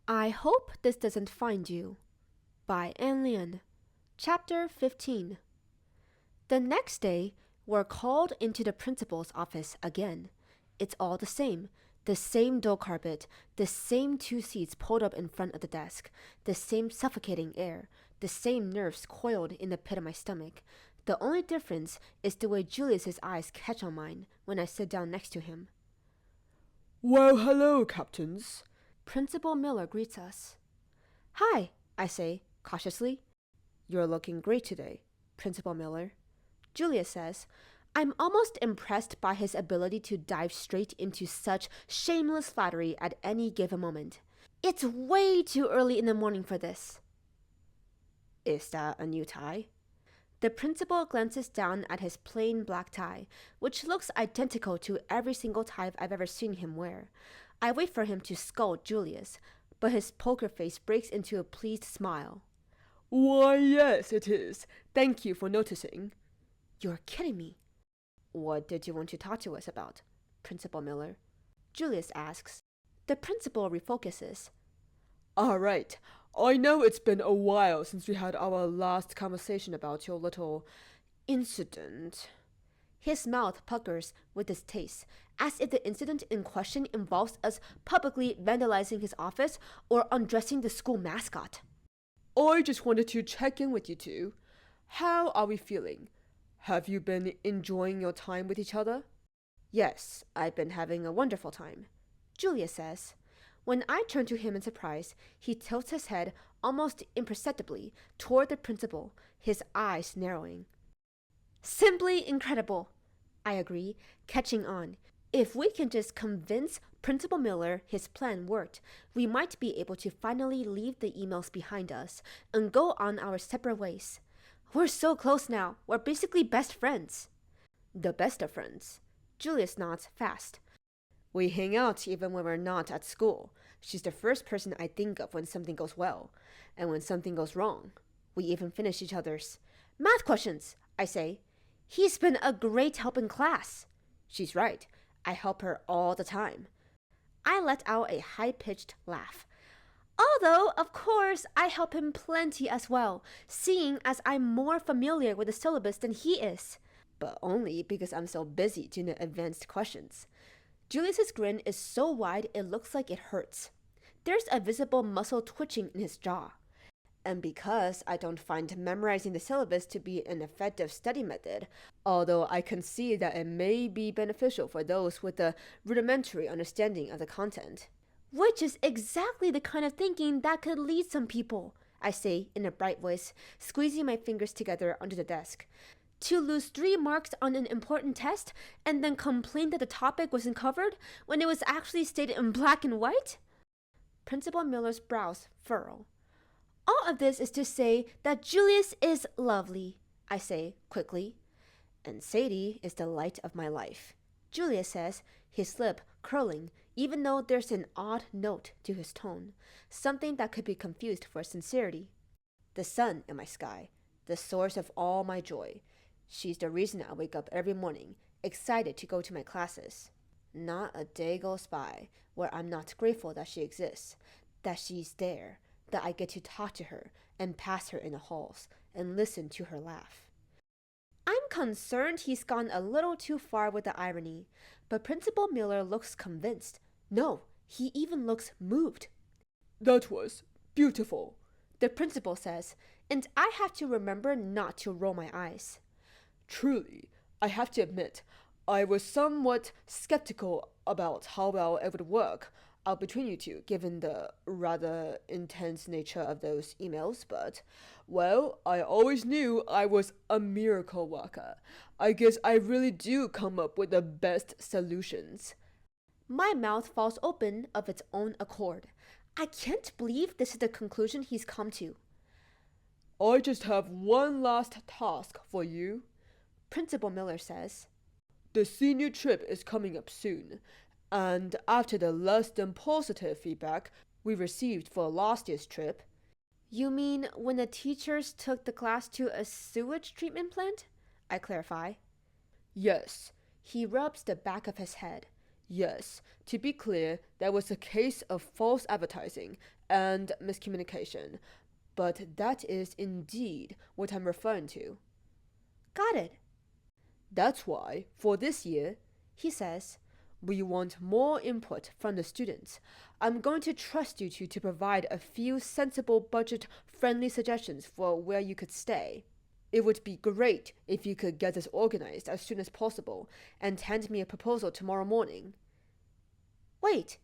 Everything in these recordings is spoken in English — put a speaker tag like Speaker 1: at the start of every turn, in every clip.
Speaker 1: I Hope This Doesn't Find You by Liang. Chapter 15. The next day, we're called into the principal's office again. It's all the same dull carpet, the same two seats pulled up in front of the desk, the same suffocating air, the same nerves coiled in the pit of my stomach. The only difference is the way Julius's eyes catch on mine when I sit down next to him.
Speaker 2: Well, hello, captains.
Speaker 1: Principal Miller greets us. Hi, I say, cautiously. You're looking great today, Principal Miller. Julius says, I'm almost impressed by his ability to dive straight into such shameless flattery at any given moment. It's way too early in the morning for this. Is that a new tie? The principal glances down at his plain black tie, which looks identical to every single tie I've ever seen him wear. I wait for him to scold Julius, but his poker face breaks into a pleased smile.
Speaker 2: Why, yes, it is. Thank you for noticing.
Speaker 1: You're kidding me. What did you want to talk to us about, Principal Miller? Julius asks. The principal refocuses.
Speaker 2: All right. I know it's been a while since we had our last conversation about your little incident.
Speaker 1: His mouth puckers with distaste, as if the incident in question involves us publicly vandalizing his office or undressing the school mascot.
Speaker 2: I just wanted to check in with you two. How are we feeling? Have you been enjoying your time with each other?
Speaker 1: Yes, I've been having a wonderful time, Julia says. When I turn to him in surprise, he tilts his head almost imperceptibly toward the principal, his eyes narrowing. Simply incredible, I agree, catching on. If we can just convince Principal Miller his plan worked, we might be able to finally leave the emails behind us and go on our separate ways. We're so close now. We're basically best friends. The best of friends. Julius nods fast. We hang out even when we're not at school. She's the first person I think of when something goes well, and when something goes wrong. We even finish each other's math questions, I say. He's been a great help in class. She's right. I help her all the time. I let out a high-pitched laugh. Although, of course, I help him plenty as well, seeing as I'm more familiar with the syllabus than he is. But only because I'm so busy doing the advanced questions. Julius's grin is so wide it looks like it hurts. There's a visible muscle twitching in his jaw. And because I don't find memorizing the syllabus to be an effective study method, although I can see that it may be beneficial for those with a rudimentary understanding of the content. Which is exactly the kind of thinking that could lead some people, I say in a bright voice, squeezing my fingers together under the desk. To lose 3 marks on an important test and then complain that the topic wasn't covered when it was actually stated in black and white? Principal Miller's brows furrow. All of this is to say that Julius is lovely, I say quickly. And Sadie is the light of my life, Julius says, his lip curling, even though there's an odd note to his tone, something that could be confused for sincerity. The sun in my sky, the source of all my joy. She's the reason I wake up every morning, excited to go to my classes. Not a day goes by where I'm not grateful that she exists, that she's there, that I get to talk to her and pass her in the halls and listen to her laugh. I'm concerned he's gone a little too far with the irony, but Principal Miller looks convinced. No, he even looks moved.
Speaker 2: That was beautiful,
Speaker 1: the principal says, and I have to remember not to roll my eyes.
Speaker 2: Truly, I have to admit, I was somewhat skeptical about how well it would work out between you two, given the rather intense nature of those emails, but, well, I always knew I was a miracle worker. I guess I really do come up with the best solutions.
Speaker 1: My mouth falls open of its own accord. I can't believe this is the conclusion he's come to.
Speaker 2: I just have one last task for you,
Speaker 1: Principal Miller says.
Speaker 2: The senior trip is coming up soon. And after the less than positive feedback we received for last year's trip.
Speaker 1: You mean when the teachers took the class to a sewage treatment plant? I clarify.
Speaker 2: Yes.
Speaker 1: He rubs the back of his head.
Speaker 2: Yes, to be clear, there was a case of false advertising and miscommunication, but that is indeed what I'm referring to.
Speaker 1: Got it,
Speaker 2: That's why, for this year,
Speaker 1: he says.
Speaker 2: we want more input from the students. I'm going to trust you two to provide a few sensible budget friendly suggestions for where you could stay. It would be great if you could get this organized as soon as possible and hand me a proposal tomorrow morning.
Speaker 1: Wait.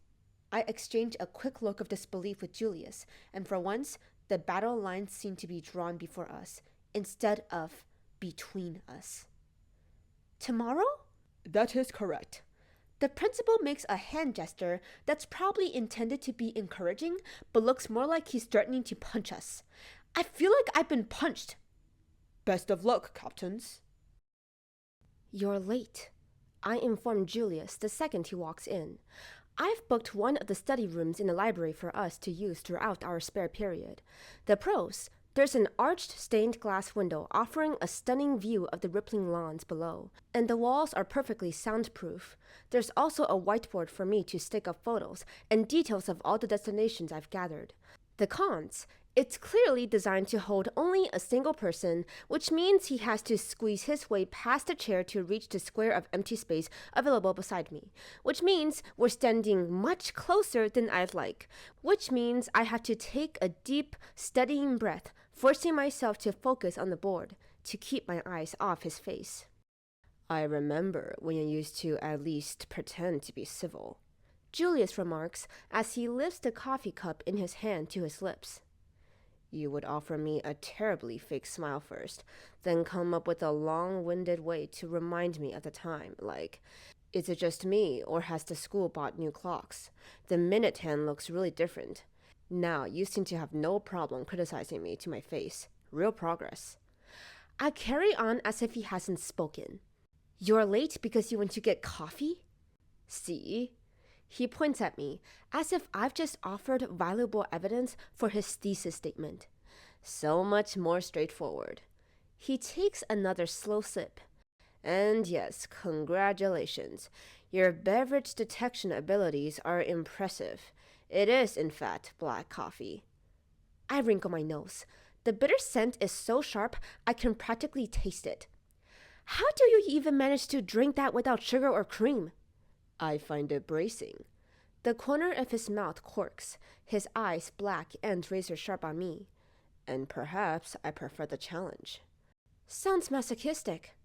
Speaker 1: I exchange a quick look of disbelief with Julius, and for once, the battle lines seem to be drawn before us, instead of between us. Tomorrow?
Speaker 2: That is correct.
Speaker 1: The principal makes a hand gesture that's probably intended to be encouraging, but looks more like he's threatening to punch us. I feel like I've been punched.
Speaker 2: Best of luck, captains.
Speaker 1: You're late, I inform Julius the second he walks in. I've booked one of the study rooms in the library for us to use throughout our spare period. The pros: there's an arched stained glass window offering a stunning view of the rippling lawns below, and the walls are perfectly soundproof. There's also a whiteboard for me to stick up photos and details of all the destinations I've gathered. The cons: it's clearly designed to hold only a single person, which means he has to squeeze his way past the chair to reach the square of empty space available beside me, which means we're standing much closer than I'd like, which means I have to take a deep, steadying breath, forcing myself to focus on the board, to keep my eyes off his face. I remember when you used to at least pretend to be civil, Julius remarks as he lifts the coffee cup in his hand to his lips. You would offer me a terribly fake smile first, then come up with a long-winded way to remind me of the time, like, is it just me, or has the school bought new clocks? The minute hand looks really different. Now you seem to have no problem criticizing me to my face. Real progress. I carry on as if he hasn't spoken. You're late because you went to get coffee? See? He points at me, as if I've just offered valuable evidence for his thesis statement. So much more straightforward. He takes another slow sip. And yes, congratulations. Your beverage detection abilities are impressive. It is, in fact, black coffee. I wrinkle my nose. The bitter scent is so sharp I can practically taste it. How do you even manage to drink that without sugar or cream?
Speaker 2: I find it bracing.
Speaker 1: The corner of his mouth quirks, his eyes black and razor sharp on me.
Speaker 2: And perhaps I prefer the challenge.
Speaker 1: Sounds masochistic.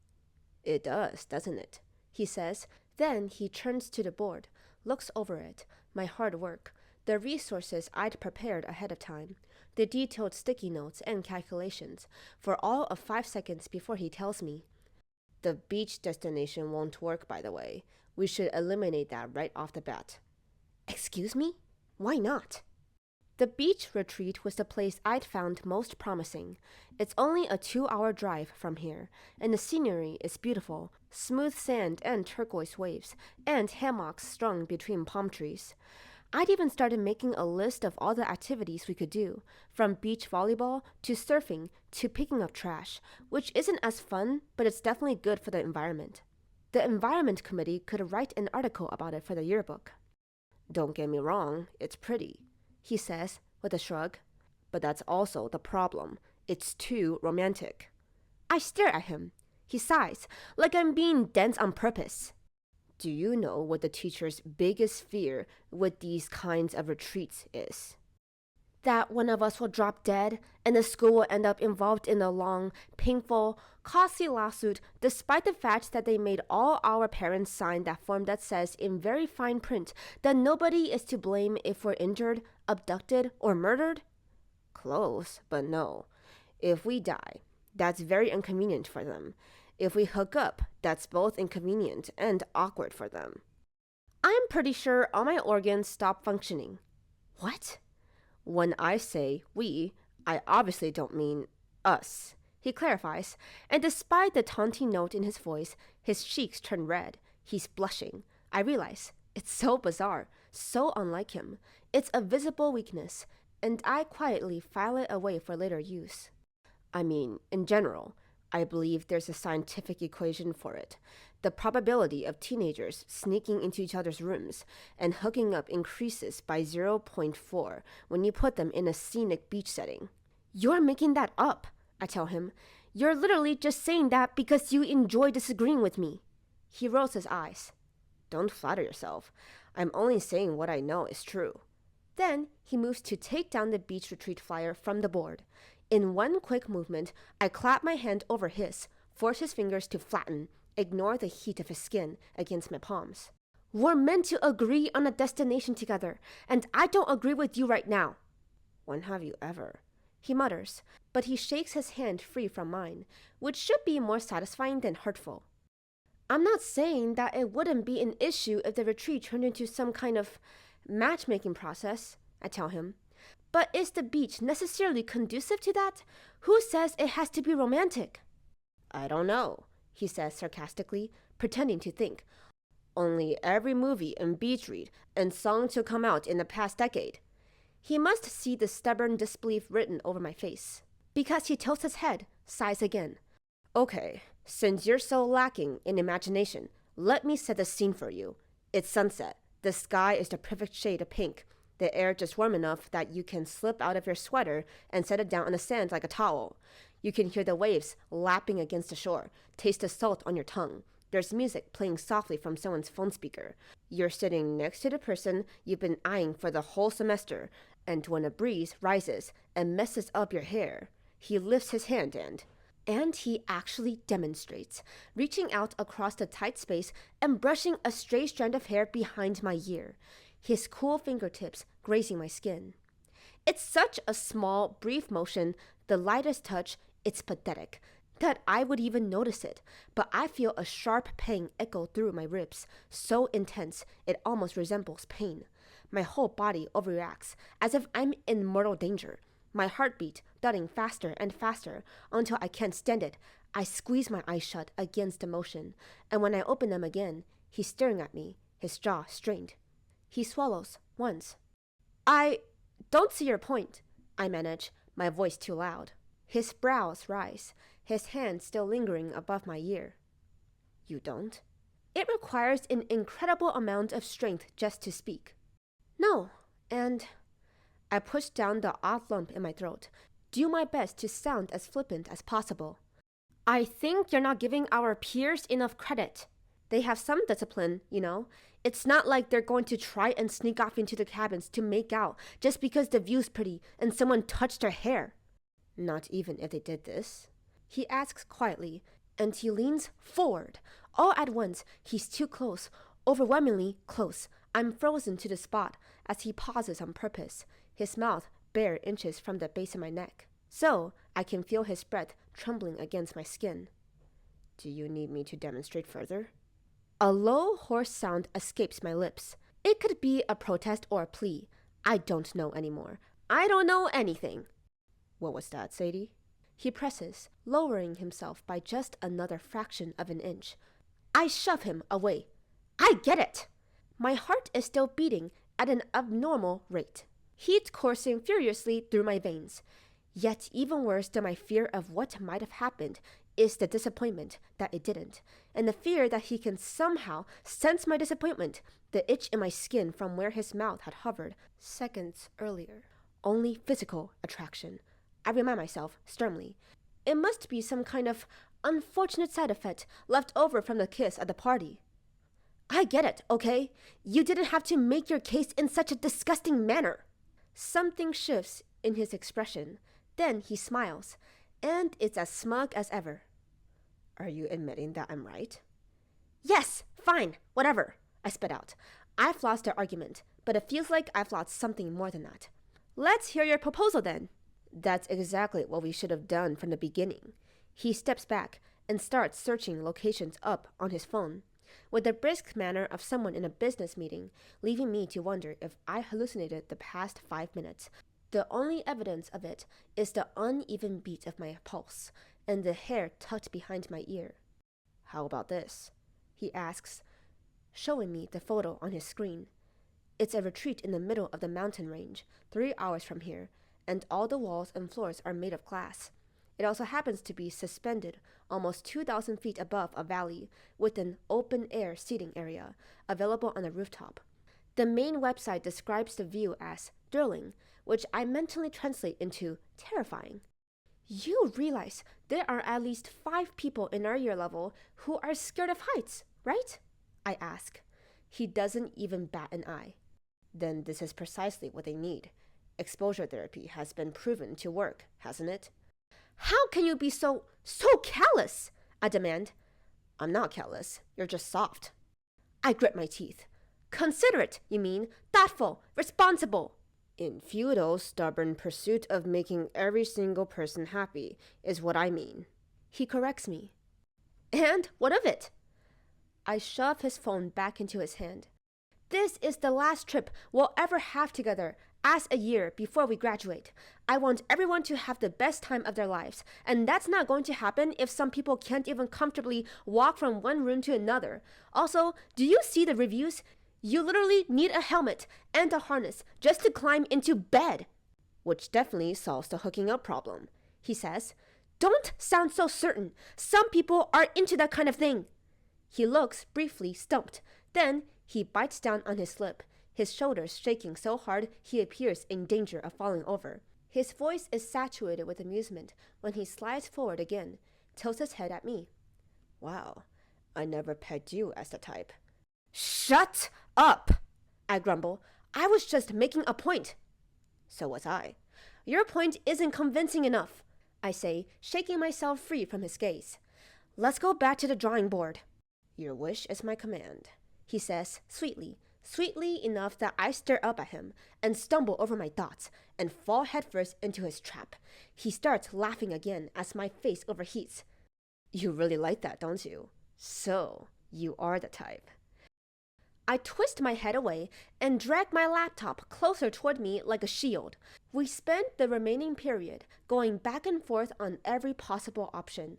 Speaker 2: It does, doesn't it?
Speaker 1: He says. Then he turns to the board, looks over it, my hard work, the resources I'd prepared ahead of time, the detailed sticky notes and calculations, for all of 5 seconds before he tells me.
Speaker 2: The beach destination won't work, by the way. We should eliminate that right off the bat.
Speaker 1: Excuse me? Why not? The beach retreat was the place I'd found most promising. It's only a 2-hour drive from here, and the scenery is beautiful, smooth sand and turquoise waves, and hammocks strung between palm trees. I'd even started making a list of all the activities we could do, from beach volleyball to surfing to picking up trash, which isn't as fun, but it's definitely good for the environment. The Environment Committee could write an article about it for the yearbook.
Speaker 2: Don't get me wrong, it's pretty,
Speaker 1: he says with a shrug.
Speaker 2: But that's also the problem. It's too romantic.
Speaker 1: I stare at him. He sighs, like I'm being dense on purpose.
Speaker 2: Do you know what the teacher's biggest fear with these kinds of retreats is?
Speaker 1: That one of us will drop dead, and the school will end up involved in a long, painful, costly lawsuit, despite the fact that they made all our parents sign that form that says in very fine print that nobody is to blame if we're injured, abducted, or murdered?
Speaker 2: Close, but no. If we die, that's very inconvenient for them. If we hook up, that's both inconvenient and awkward for them.
Speaker 1: I'm pretty sure all my organs stop functioning. What?
Speaker 2: When I say we, I obviously don't mean us,
Speaker 1: he clarifies, and despite the taunting note in his voice, his cheeks turn red. He's blushing. I realize it's so bizarre, so unlike him. It's a visible weakness, and I quietly file it away for later use.
Speaker 2: I mean, in general,
Speaker 1: I believe there's a scientific equation for it. The probability of teenagers sneaking into each other's rooms and hooking up increases by zero point 0.4 when you put them in a scenic beach setting. You're making that up, I tell him. You're literally just saying that because you enjoy disagreeing with me. He rolls his eyes. Don't flatter yourself. I'm only saying what I know is true. Then he moves to take down the beach retreat flyer from the board. In one quick movement, I clap my hand over his, force his fingers to flatten, ignore the heat of his skin against my palms. We're meant to agree on a destination together, and I don't agree with you right now. When have you ever? He mutters, but he shakes his hand free from mine, which should be more satisfying than hurtful. I'm not saying that it wouldn't be an issue if the retreat turned into some kind of matchmaking process, I tell him. But is the beach necessarily conducive to that? Who says it has to be romantic? I don't know, he says sarcastically, pretending to think. Only every movie and beach read and song to come out in the past decade. He must see the stubborn disbelief written over my face. Because he tilts his head, sighs again. Okay, since you're so lacking in imagination, let me set the scene for you. It's sunset. The sky is the perfect shade of pink. The air just warm enough that you can slip out of your sweater and set it down on the sand like a towel. You can hear the waves lapping against the shore, taste the salt on your tongue. There's music playing softly from someone's phone speaker. You're sitting next to the person you've been eyeing for the whole semester, and when a breeze rises and messes up your hair, he lifts his hand and he actually demonstrates, reaching out across the tight space and brushing a stray strand of hair behind my ear, his cool fingertips grazing my skin. It's such a small, brief motion, the lightest touch, it's pathetic, that I would even notice it, but I feel a sharp pang echo through my ribs, so intense it almost resembles pain. My whole body overreacts, as if I'm in mortal danger. My heartbeat thudding faster and faster until I can't stand it. I squeeze my eyes shut against the motion, and when I open them again, he's staring at me, his jaw strained. He swallows once. I don't see your point, I manage, my voice too loud. His brows rise, his hand still lingering above my ear. You don't? It requires an incredible amount of strength just to speak. No, and I push down the odd lump in my throat, do my best to sound as flippant as possible. I think you're not giving our peers enough credit. They have some discipline, you know. It's not like they're going to try and sneak off into the cabins to make out just because the view's pretty and someone touched their hair. Not even if they did this? He asks quietly, and he leans forward. All at once, he's too close, overwhelmingly close. I'm frozen to the spot as he pauses on purpose, his mouth bare inches from the base of my neck, so I can feel his breath trembling against my skin. Do you need me to demonstrate further? A low, hoarse sound escapes my lips. It could be a protest or a plea. I don't know anymore. I don't know anything. What was that, Sadie? He presses, lowering himself by just another fraction of an inch. I shove him away. I get it! My heart is still beating at an abnormal rate, heat coursing furiously through my veins. Yet even worse than my fear of what might have happened is the disappointment that it didn't, and the fear that he can somehow sense my disappointment, the itch in my skin from where his mouth had hovered seconds earlier. Only physical attraction, I remind myself sternly. It must be some kind of unfortunate side effect left over from the kiss at the party. I get it, okay? You didn't have to make your case in such a disgusting manner. Something shifts in his expression. Then he smiles, and it's as smug as ever. Are you admitting that I'm right? Yes, fine, whatever, I spit out. I've lost the argument, but it feels like I've lost something more than that. Let's hear your proposal then. That's exactly what we should have done from the beginning. He steps back and starts searching locations up on his phone, with the brisk manner of someone in a business meeting, leaving me to wonder if I hallucinated the past 5 minutes. The only evidence of it is the uneven beat of my pulse and the hair tucked behind my ear. How about this? He asks, showing me the photo on his screen. It's a retreat in the middle of the mountain range, 3 hours from here, and all the walls and floors are made of glass. It also happens to be suspended almost 2,000 feet above a valley with an open-air seating area available on a rooftop. The main website describes the view as thrilling, which I mentally translate into terrifying. You realize there are at least 5 people in our year level who are scared of heights, right? I ask. He doesn't even bat an eye. Then this is precisely what they need. Exposure therapy has been proven to work, hasn't it? How can you be so callous? I demand. I'm not callous. You're just soft. I grit my teeth. Considerate, you mean? Thoughtful, responsible. In futile, stubborn pursuit of making every single person happy is what I mean. He corrects me. And what of it? I shove his phone back into his hand. This is the last trip we'll ever have together as a year before we graduate. I want everyone to have the best time of their lives, and that's not going to happen if some people can't even comfortably walk from one room to another. Also, do you see the reviews? You literally need a helmet and a harness just to climb into bed. Which definitely solves the hooking up problem, he says. Don't sound so certain. Some people are into that kind of thing. He looks briefly stumped. Then he bites down on his lip, his shoulders shaking so hard he appears in danger of falling over. His voice is saturated with amusement when he slides forward again, tilts his head at me. Wow, I never pegged you as the type. Shut up, I grumble. I was just making a point. So was I. Your point isn't convincing enough, I say, shaking myself free from his gaze. Let's go back to the drawing board. Your wish is my command, he says sweetly enough that I stare up at him and stumble over my thoughts and fall headfirst into his trap. He starts laughing again as my face overheats. You really like that, don't you? So, you are the type. I twist my head away and drag my laptop closer toward me like a shield. We spend the remaining period going back and forth on every possible option.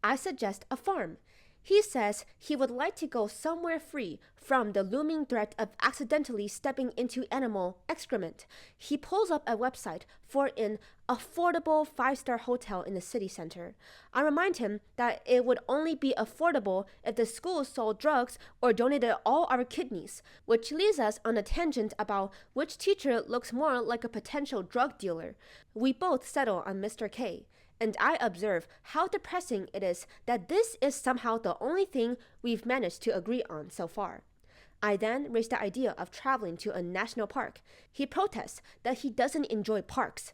Speaker 1: I suggest a farm. He says he would like to go somewhere free from the looming threat of accidentally stepping into animal excrement. He pulls up a website for an affordable 5-star hotel in the city center. I remind him that it would only be affordable if the school sold drugs or donated all our kidneys, which leads us on a tangent about which teacher looks more like a potential drug dealer. We both settle on Mr. K. And I observe how depressing it is that this is somehow the only thing we've managed to agree on so far. I then raise the idea of traveling to a national park. He protests that he doesn't enjoy parks.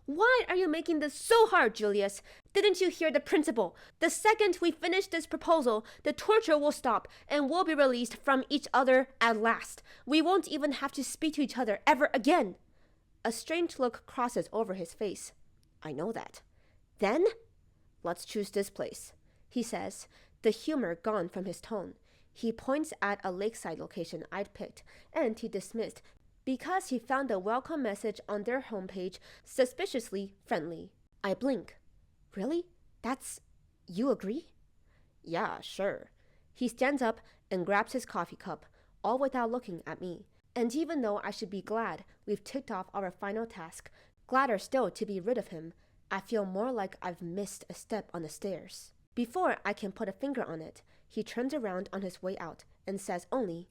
Speaker 1: Why are you making this so hard, Julius? Didn't you hear the principal? The second we finish this proposal, the torture will stop and we'll be released from each other at last. We won't even have to speak to each other ever again. A strange look crosses over his face. I know that. Then, let's choose this place, he says, the humor gone from his tone. He points at a lakeside location I'd picked, and he dismissed because he found the welcome message on their homepage suspiciously friendly. I blink. Really? You agree? Yeah, sure. He stands up and grabs his coffee cup, all without looking at me. And even though I should be glad we've ticked off our final task, gladder still to be rid of him, I feel more like I've missed a step on the stairs. Before I can put a finger on it, he turns around on his way out and says only,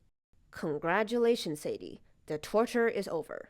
Speaker 1: Congratulations, Sadie. The torture is over.